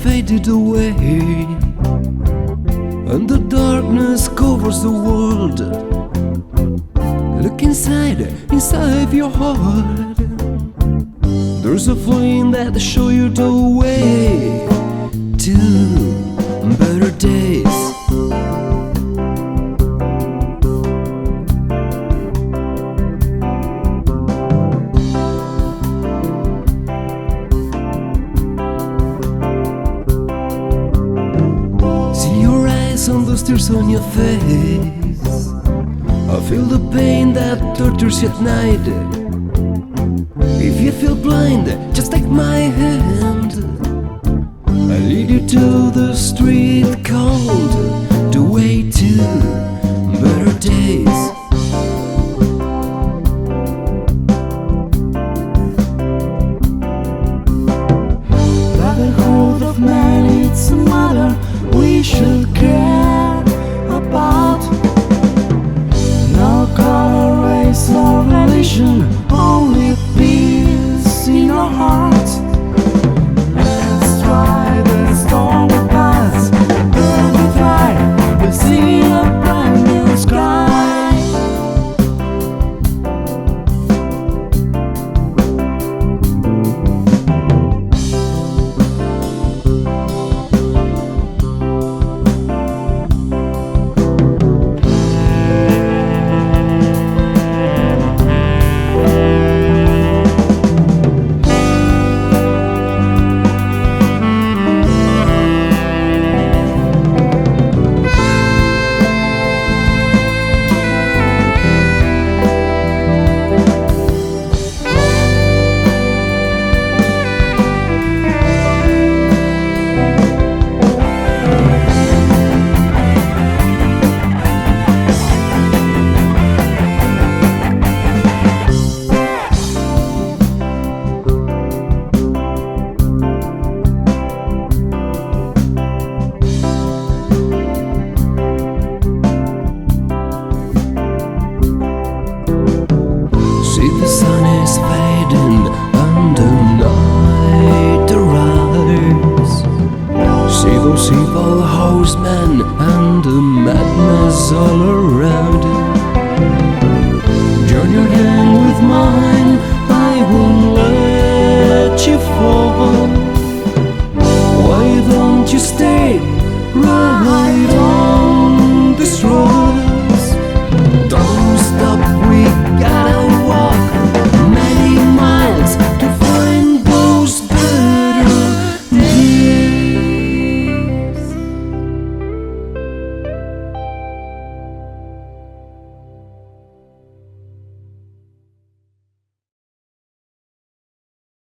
Faded away and the darkness covers the world. Look inside your heart. There's a flame that show you the way to better days. On those tears on your face, I feel the pain that tortures you at night. If you feel blind, just take my hand. I lead you to the street called the way to better days. Brotherhood of man, it's a matter we should care about. No color, race or religion, only peace in our hearts. Let's try the storm will pass, burn the fire, we'll see a brand new sky. Evil horsemen and the madness all around. Join your hand with mine, I will